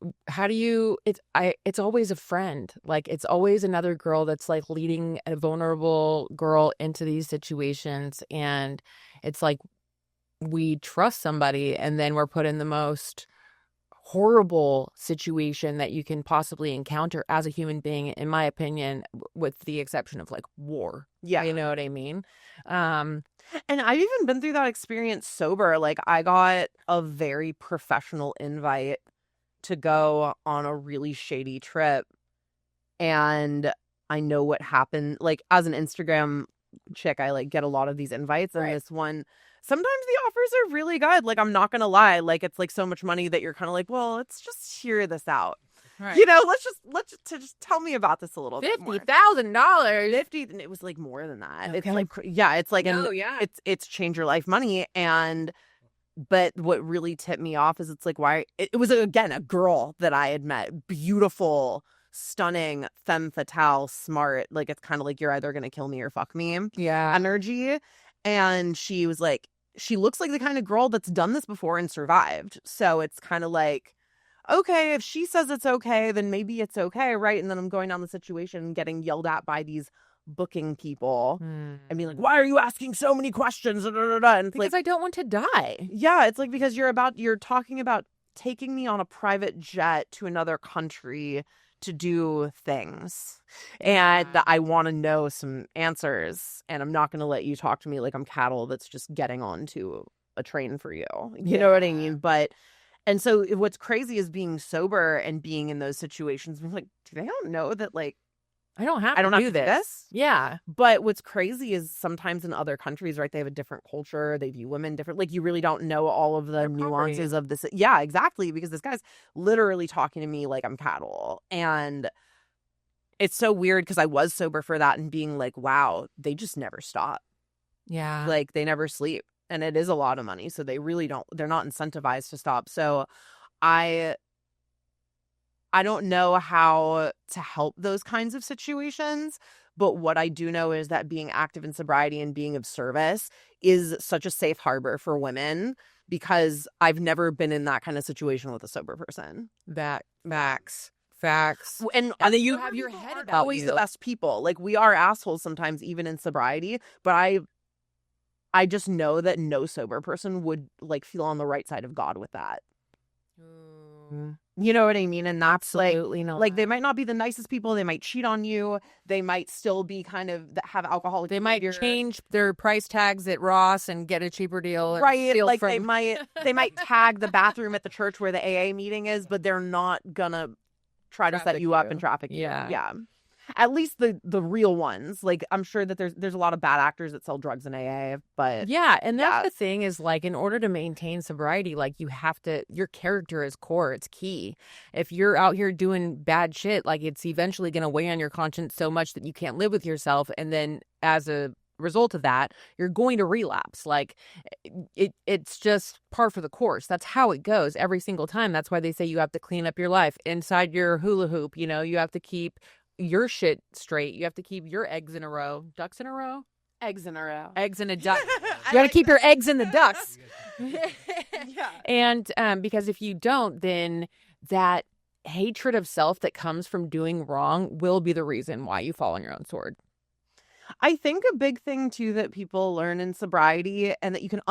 Speaker 2: it's always a friend. Like, it's always another girl that's like leading a vulnerable girl into these situations. And it's like we trust somebody and then we're put in the most horrible situation that you can possibly encounter as a human being, in my opinion, with the exception of like war.
Speaker 3: Yeah.
Speaker 2: You know what I mean?
Speaker 3: And I've even been through that experience sober. Like, I got a very professional invite to go on a really shady trip. And I know what happened. Like, as an Instagram chick, I like get a lot of these invites. And this one, sometimes the offers are really good. Like, I'm not going to lie. Like, it's like so much money that you're kind of like, well, let's just hear this out.
Speaker 2: Right.
Speaker 3: You know, let's just tell me about this a little bit more.
Speaker 2: $50,000.
Speaker 3: 50, and it was like more than that.
Speaker 2: Okay.
Speaker 3: It's like, yeah, it's like, it's change your life money. But what really tipped me off is it's like, why it was, again, a girl that I had met, beautiful, stunning, femme fatale, smart. Like, it's kind of like, you're either going to kill me or fuck me energy. And she was like, she looks like the kind of girl that's done this before and survived. So it's kind of like, okay, if she says it's okay, then maybe it's okay, right? And then I'm going down the situation and getting yelled at by these booking people and being like, why are you asking so many questions? And it's
Speaker 2: because I don't want to die.
Speaker 3: Yeah, it's like, because you're talking about taking me on a private jet to another country to do things. And I want to know some answers. And I'm not going to let you talk to me like I'm cattle that's just getting onto a train for you. You know what I mean? And so what's crazy is being sober and being in those situations. I'm like, they don't know that, like,
Speaker 2: I don't have to do this. Yeah.
Speaker 3: But what's crazy is sometimes in other countries, right, they have a different culture. They view women different. Like, you really don't know all of the nuances of this. Yeah, exactly. Because this guy's literally talking to me like I'm cattle. And it's so weird because I was sober for that and being like, wow, they just never stop.
Speaker 2: Yeah.
Speaker 3: Like, they never sleep. And it is a lot of money. So they really don't, they're not incentivized to stop. So I don't know how to help those kinds of situations, but what I do know is that being active in sobriety and being of service is such a safe harbor for women, because I've never been in that kind of situation with a sober person.
Speaker 2: Facts.
Speaker 3: And
Speaker 2: then you have your head about
Speaker 3: always the best people. Like, we are assholes sometimes, even in sobriety, but I just know that no sober person would like feel on the right side of God with that. You know what I mean? And that's
Speaker 2: Absolutely not.
Speaker 3: Like, they might not be the nicest people. They might cheat on you. They might still be kind of have alcoholic.
Speaker 2: They might change their price tags at Ross and get a cheaper deal.
Speaker 3: Right. Like, they might tag the bathroom at the church where the AA meeting is, but they're not gonna try to set you up and traffic you. Yeah. At least the real ones. Like, I'm sure that there's a lot of bad actors that sell drugs in AA, but
Speaker 2: yeah, and that's the thing is, like, in order to maintain sobriety, like, you have to, your character is core, it's key. If you're out here doing bad shit, like, it's eventually going to weigh on your conscience so much that you can't live with yourself, and then as a result of that, you're going to relapse. Like, it's just par for the course. That's how it goes every single time. That's why they say you have to clean up your life inside your hula hoop. You know, you have to keep your shit straight. You have to keep your eggs in a row. Ducks in a row?
Speaker 3: Eggs in a row.
Speaker 2: Eggs in a duck. You got to keep your eggs in the ducks.
Speaker 3: Yeah.
Speaker 2: And because if you don't, then that hatred of self that comes from doing wrong will be the reason why you fall on your own sword.
Speaker 3: I think a big thing too that people learn in sobriety, and that you can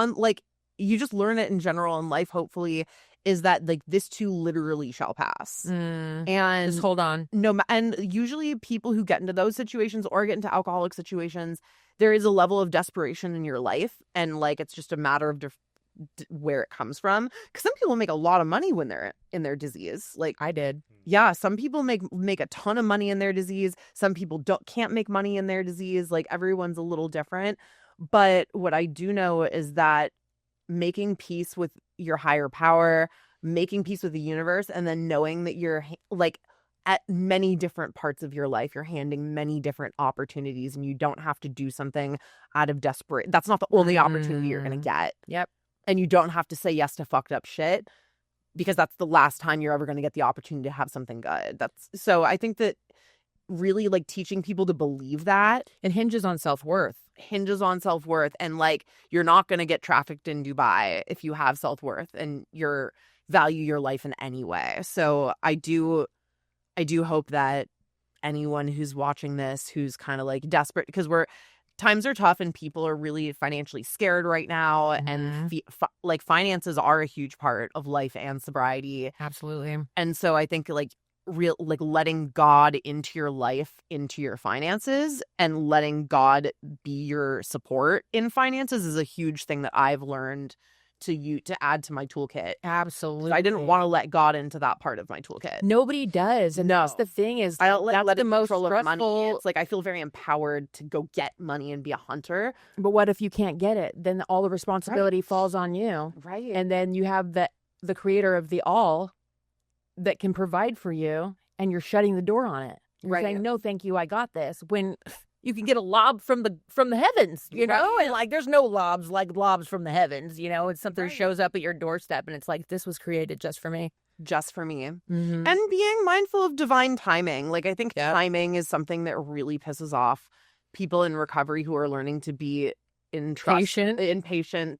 Speaker 3: you just learn it in general in life, hopefully, is that, like, this too literally shall pass. And
Speaker 2: just hold on.
Speaker 3: And usually people who get into those situations or get into alcoholic situations, there is a level of desperation in your life, and like, it's just a matter of where it comes from. Because some people make a lot of money when they're in their disease. Like,
Speaker 2: I did.
Speaker 3: Yeah, some people make a ton of money in their disease. Some people can't make money in their disease. Like, everyone's a little different. But what I do know is that making peace with your higher power, making peace with the universe, and then knowing that you're like at many different parts of your life, you're handing many different opportunities, and you don't have to do something out of desperate. That's not the only opportunity you're going to get.
Speaker 2: Yep.
Speaker 3: And you don't have to say yes to fucked up shit, because that's the last time you're ever going to get the opportunity to have something good. So I think that really, like, teaching people to believe that
Speaker 2: it hinges on self-worth.
Speaker 3: And like, you're not going to get trafficked in Dubai if you have self-worth, and you're value your life in any way. So I do hope that anyone who's watching this, who's kind of like desperate, because times are tough and people are really financially scared right now, and like finances are a huge part of life and sobriety.
Speaker 2: Absolutely.
Speaker 3: And so I think like letting God into your life, into your finances, and letting God be your support in finances is a huge thing that I've learned to add to my toolkit.
Speaker 2: Absolutely.
Speaker 3: I didn't want to let God into that part of my toolkit.
Speaker 2: Nobody does. And that's the thing is,
Speaker 3: I don't let
Speaker 2: the most stressful.
Speaker 3: Money. It's like I feel very empowered to go get money and be a hunter.
Speaker 2: But what if you can't get it? Then all the responsibility falls on you.
Speaker 3: Right.
Speaker 2: And then you have the creator of the all that can provide for you, and you're shutting the door on it. You're saying, no, thank you, I got this. When you can get a lob from the heavens, you know? And like there's no lobs like lobs from the heavens, you know? It's something that shows up at your doorstep and it's like, this was created just for me.
Speaker 3: Just for me.
Speaker 2: Mm-hmm.
Speaker 3: And being mindful of divine timing. Like I think timing is something that really pisses off people in recovery who are learning to be impatient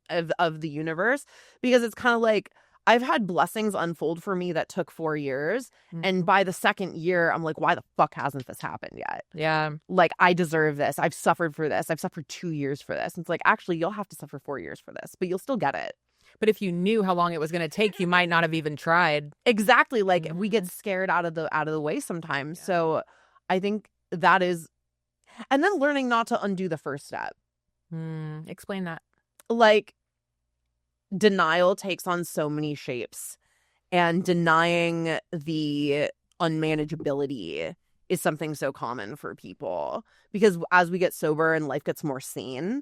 Speaker 3: of the universe, because it's kind of like, I've had blessings unfold for me that took 4 years. Mm-hmm. And by the second year, I'm like, why the fuck hasn't this happened yet?
Speaker 2: Yeah.
Speaker 3: Like, I deserve this. I've suffered for this. I've suffered 2 years for this. And it's like, actually, you'll have to suffer 4 years for this, but you'll still get it.
Speaker 2: But if you knew how long it was going to take, you might not have even tried.
Speaker 3: Exactly. Like, we get scared out of the way sometimes. Yeah. So I think that is, and then learning not to undo the first step.
Speaker 2: Explain that.
Speaker 3: Like, denial takes on so many shapes, and denying the unmanageability is something so common for people, because as we get sober and life gets more sane,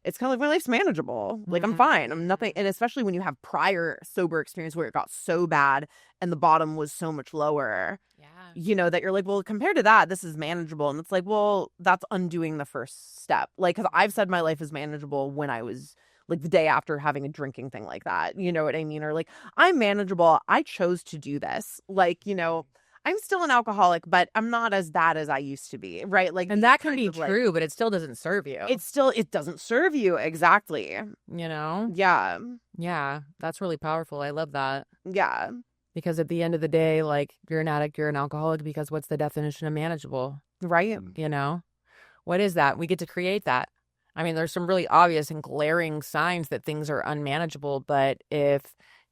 Speaker 3: it's kind of like, my life's manageable. Like, I'm fine. I'm nothing. And especially when you have prior sober experience where it got so bad and the bottom was so much lower, you know, that you're like, well, compared to that, this is manageable. And it's like, well, that's undoing the first step. Like, because I've said my life is manageable when I was like the day after having a drinking thing like that, you know what I mean? Or like, I'm manageable. I chose to do this. Like, you know, I'm still an alcoholic, but I'm not as bad as I used to be, right? Like,
Speaker 2: and that can be true, but it still doesn't serve you.
Speaker 3: It doesn't serve you. Exactly.
Speaker 2: You know?
Speaker 3: Yeah.
Speaker 2: Yeah. That's really powerful. I love that.
Speaker 3: Yeah.
Speaker 2: Because at the end of the day, like, you're an addict, you're an alcoholic, because what's the definition of manageable?
Speaker 3: Right.
Speaker 2: You know? What is that? We get to create that. I mean, there's some really obvious and glaring signs that things are unmanageable, but if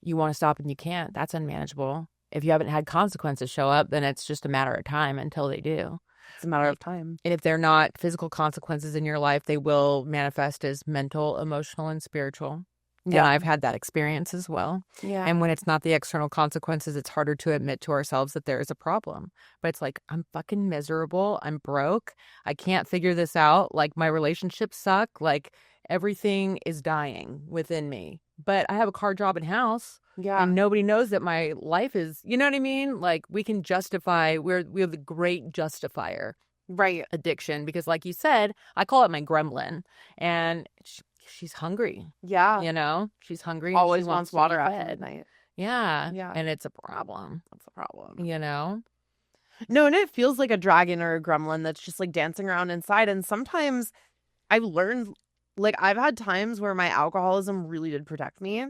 Speaker 2: you want to stop and you can't, that's unmanageable. If you haven't had consequences show up, then it's just a matter of time until they do.
Speaker 3: It's a matter of time.
Speaker 2: And if they're not physical consequences in your life, they will manifest as mental, emotional, and spiritual. Yeah, and I've had that experience as well.
Speaker 3: Yeah.
Speaker 2: And when it's not the external consequences, it's harder to admit to ourselves that there is a problem. But it's like, I'm fucking miserable. I'm broke. I can't figure this out. Like, my relationships suck. Like, everything is dying within me. But I have a car, job, and house.
Speaker 3: Yeah.
Speaker 2: And nobody knows that my life is, you know what I mean? Like, we can justify, we have the great justifier.
Speaker 3: Right.
Speaker 2: Addiction. Because like you said, I call it my gremlin. And she's hungry.
Speaker 3: Yeah.
Speaker 2: You know, she's hungry.
Speaker 3: Always wants water after midnight.
Speaker 2: Yeah.
Speaker 3: Yeah.
Speaker 2: And it's a problem.
Speaker 3: That's a problem.
Speaker 2: You know?
Speaker 3: No, and it feels like a dragon or a gremlin that's just like dancing around inside. And sometimes I've learned, like, I've had times where my alcoholism really did protect me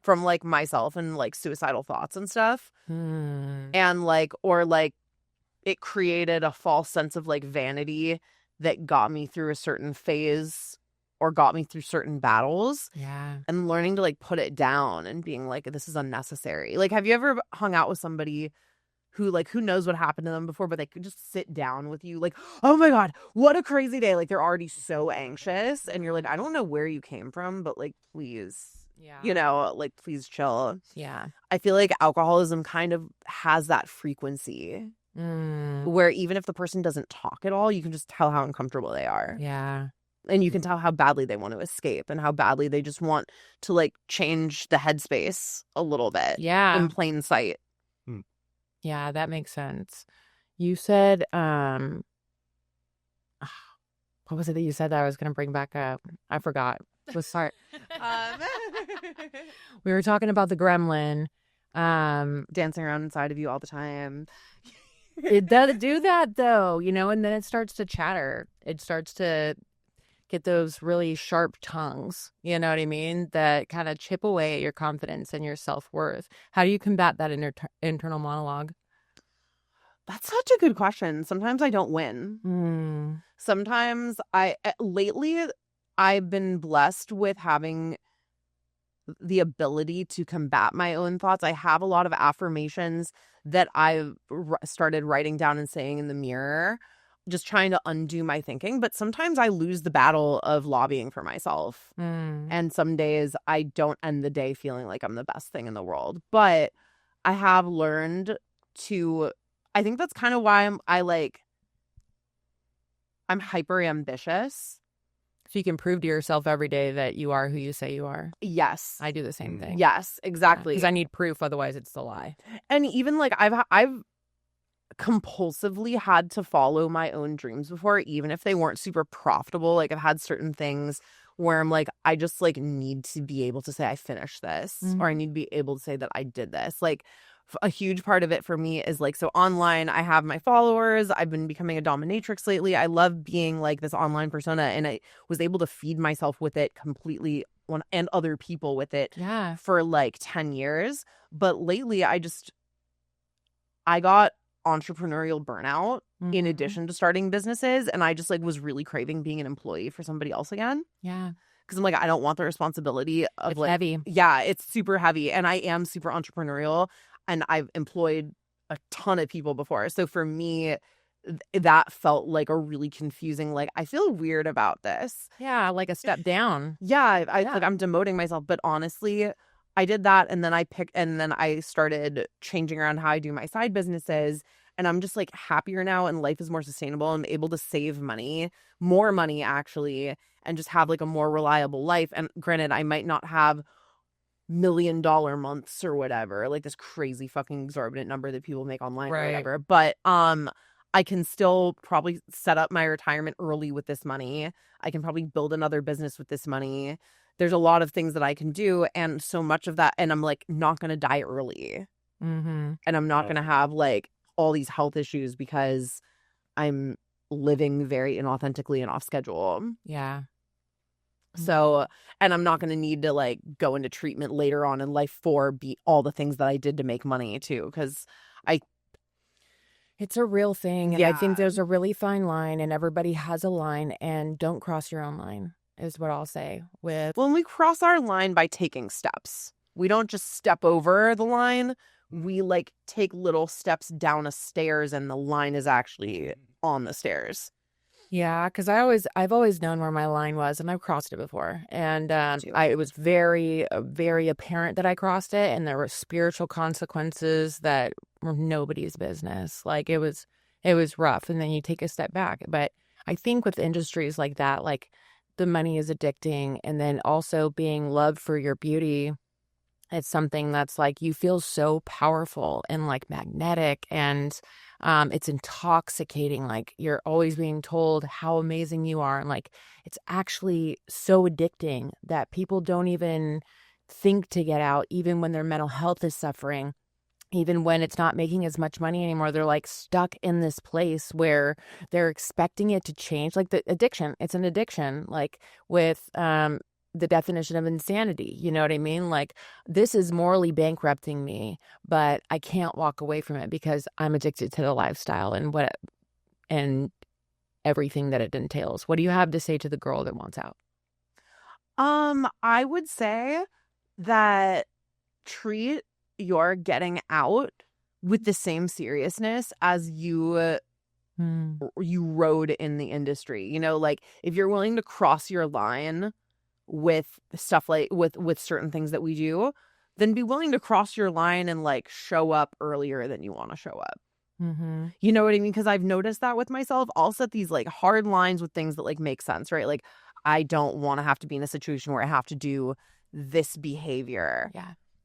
Speaker 3: from like myself and like suicidal thoughts and stuff. And like, or like, it created a false sense of like vanity that got me through a certain phase or got me through certain battles.
Speaker 2: Yeah.
Speaker 3: And learning to like put it down and being like, this is unnecessary. Like, have you ever hung out with somebody who knows what happened to them before, but they could just sit down with you like, oh my God, what a crazy day. Like, they're already so anxious and you're like, I don't know where you came from, but like, please, you know, like, please chill.
Speaker 2: Yeah.
Speaker 3: I feel like alcoholism kind of has that frequency where even if the person doesn't talk at all, you can just tell how uncomfortable they are.
Speaker 2: Yeah.
Speaker 3: And you can tell how badly they want to escape and how badly they just want to like change the headspace a little bit.
Speaker 2: Yeah.
Speaker 3: In plain sight.
Speaker 2: Yeah, that makes sense. You said, what was it that you said that I was going to bring back up? I forgot. It was sorry. We were talking about the gremlin.
Speaker 3: Dancing around inside of you all the time.
Speaker 2: It does do that though, you know, and then it starts to chatter. It starts to get those really sharp tongues, you know what I mean, that kind of chip away at your confidence and your self-worth. How do you combat that internal monologue?
Speaker 3: That's such a good question. Sometimes I don't win. Sometimes lately I've been blessed with having the ability to combat my own thoughts. I have a lot of affirmations that I've started writing down and saying in the mirror, just trying to undo my thinking. But sometimes I lose the battle of lobbying for myself. And some days I don't end the day feeling like I'm the best thing in the world. But I have learned to, I think that's kind of why I'm hyper ambitious.
Speaker 2: So you can prove to yourself every day that you are who you say you are.
Speaker 3: Yes.
Speaker 2: I do the same thing.
Speaker 3: Yes, exactly.
Speaker 2: Because I need proof, otherwise it's a lie.
Speaker 3: And even like I've compulsively had to follow my own dreams before, even if they weren't super profitable. Like I've had certain things where I'm like, I just like need to be able to say I finished this, or I need to be able to say that I did this. Like a huge part of it for me is like, so online, I have my followers. I've been becoming a dominatrix lately. I love being like this online persona, and I was able to feed myself with it completely and other people with it for like 10 years. But lately I got entrepreneurial burnout in addition to starting businesses, and I just like was really craving being an employee for somebody else again. Because I'm like, I don't want the responsibility of
Speaker 2: it's heavy.
Speaker 3: It's super heavy, and I am super entrepreneurial, and I've employed a ton of people before. So for me, that felt like a really confusing, like, I feel weird about this.
Speaker 2: Yeah, like a step down.
Speaker 3: Like I'm demoting myself. But honestly, I did that, and then I started changing around how I do my side businesses, and I'm just like happier now, and life is more sustainable. I'm able to save money, more money actually, and just have like a more reliable life. And granted, I might not have $1 million months or whatever, like this crazy fucking exorbitant number that people make online or whatever, but I can still probably set up my retirement early with this money. I can probably build another business with this money. There's a lot of things that I can do, and so much of that, and I'm like not gonna die early, and I'm not gonna have like all these health issues because I'm living very inauthentically and off schedule. So, and I'm not going to need to like go into treatment later on in life for all the things that I did to make money too, because
Speaker 2: it's a real thing. And I think there's a really fine line, and everybody has a line, and don't cross your own line is what I'll say.
Speaker 3: When we cross our line by taking steps, we don't just step over the line. We like take little steps down a stairs, and the line is actually on the stairs.
Speaker 2: Yeah, because I've always known where my line was, and I've crossed it before, and it was very, very apparent that I crossed it, and there were spiritual consequences that were nobody's business. Like it was rough, and then you take a step back. But I think with industries like that, like the money is addicting, and then also being loved for your beauty. It's something that's like you feel so powerful and like magnetic, and it's intoxicating. Like you're always being told how amazing you are, and like it's actually so addicting that people don't even think to get out, even when their mental health is suffering, even when it's not making as much money anymore. They're like stuck in this place where they're expecting it to change. Like the addiction, it's an addiction, like with the definition of insanity. You know what I mean? Like, this is morally bankrupting me, but I can't walk away from it because I'm addicted to the lifestyle and everything that it entails. What do you have to say to the girl that wants out?
Speaker 3: I would say that treat your getting out with the same seriousness as you rode in the industry. You know, like if you're willing to cross your line with stuff like with certain things that we do, then be willing to cross your line and like show up earlier than you want to show up. You know what I mean? Because I've noticed that with myself. I'll set these like hard lines with things that like make sense, right? Like I don't want to have to be in a situation where I have to do this behavior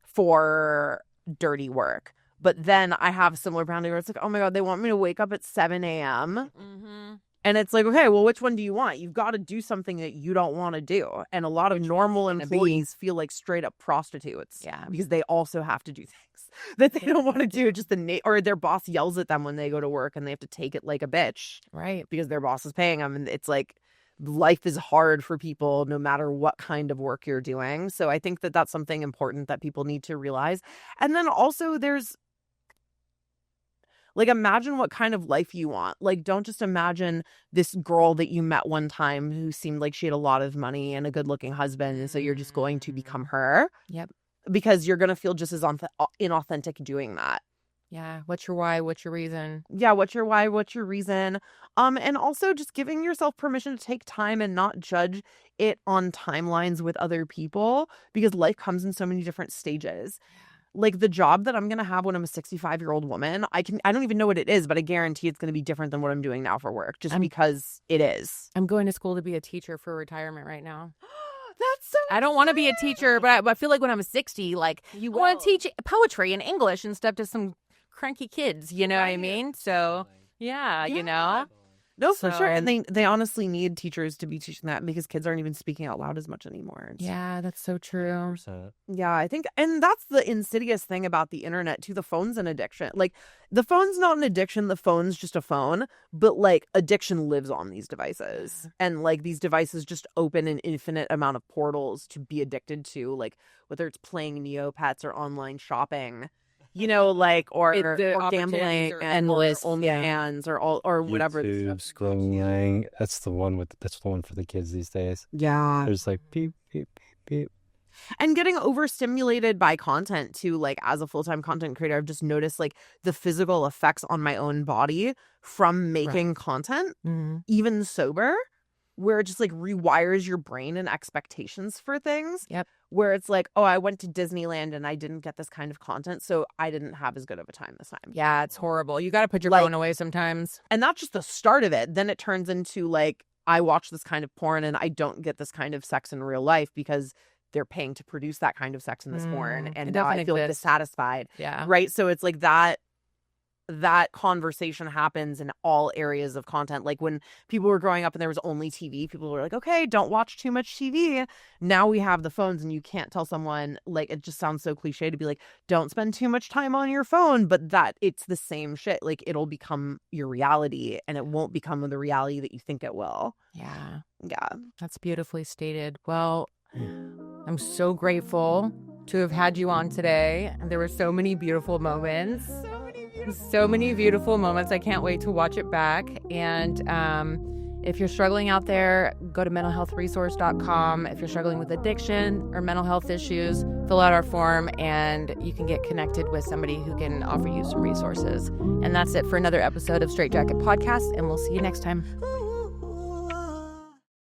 Speaker 3: for dirty work. But then I have a similar boundary where it's like, oh my God, they want me to wake up at 7 a.m. And it's like, okay, well, which one do you want? You've got to do something that you don't want to do. And a lot of normal employees feel like straight up prostitutes. Because they also have to do things that they don't want to do. Just or their boss yells at them when they go to work and they have to take it like a bitch.
Speaker 2: Right.
Speaker 3: Because their boss is paying them. And it's like, life is hard for people no matter what kind of work you're doing. So I think that that's something important that people need to realize. And then also there's like, imagine what kind of life you want. Like, don't just imagine this girl that you met one time who seemed like she had a lot of money and a good looking husband. And so you're just going to become her.
Speaker 2: Yep.
Speaker 3: Because you're going to feel just as inauthentic doing that.
Speaker 2: Yeah. What's your why? What's your reason?
Speaker 3: Yeah. What's your why? What's your reason? And also just giving yourself permission to take time and not judge it on timelines with other people, because life comes in so many different stages. Like, the job that I'm going to have when I'm a 65-year-old woman, I don't even know what it is, but I guarantee it's going to be different than what I'm doing now for work, just because it is.
Speaker 2: I'm going to school to be a teacher for retirement right now.
Speaker 3: That's so
Speaker 2: I don't want to be a teacher, but I feel like when I'm 60, like, I want to teach poetry and English and stuff to some cranky kids, you know what I mean? So, yeah, you know?
Speaker 3: No, for sure. And they honestly need teachers to be teaching that, because kids aren't even speaking out loud as much anymore.
Speaker 2: Yeah, that's so true.
Speaker 1: 100%.
Speaker 3: Yeah, I think, and that's the insidious thing about the internet too. The phone's an addiction. Like, the phone's not an addiction. The phone's just a phone, but like, addiction lives on these devices. And like, these devices just open an infinite amount of portals to be addicted to, like, whether it's playing Neopets or online shopping. You know, like, or gambling
Speaker 2: or
Speaker 3: and OnlyFans or whatever.
Speaker 1: YouTube, scrolling. That's the one for the kids these days.
Speaker 3: Yeah.
Speaker 1: There's like beep, beep, beep, beep.
Speaker 3: And getting overstimulated by content too. Like, as a full-time content creator, I've just noticed like the physical effects on my own body from making content, even sober, where it just like rewires your brain and expectations for things.
Speaker 2: Yep.
Speaker 3: Where it's like, oh, I went to Disneyland and I didn't get this kind of content, so I didn't have as good of a time this time.
Speaker 2: Yeah, it's horrible. You got to put your phone away sometimes.
Speaker 3: And that's just the start of it. Then it turns into like, I watch this kind of porn and I don't get this kind of sex in real life because they're paying to produce that kind of sex in this porn. And now I feel like dissatisfied.
Speaker 2: Yeah.
Speaker 3: Right. So it's like that conversation happens in all areas of content. Like, when people were growing up and there was only TV, people were like, okay, don't watch too much TV. Now we have the phones, and you can't tell someone, like, it just sounds so cliche to be like, don't spend too much time on your phone, but that it's the same shit. Like, it'll become your reality, and it won't become the reality that you think it will.
Speaker 2: Yeah.
Speaker 3: Yeah.
Speaker 2: That's beautifully stated. Well, I'm so grateful to have had you on today. There were so many beautiful moments. So many beautiful moments. I can't wait to watch it back. And if you're struggling out there, go to mentalhealthresource.com. If you're struggling with addiction or mental health issues, fill out our form and you can get connected with somebody who can offer you some resources. And that's it for another episode of StraitJacket Podcast, and we'll see you next time.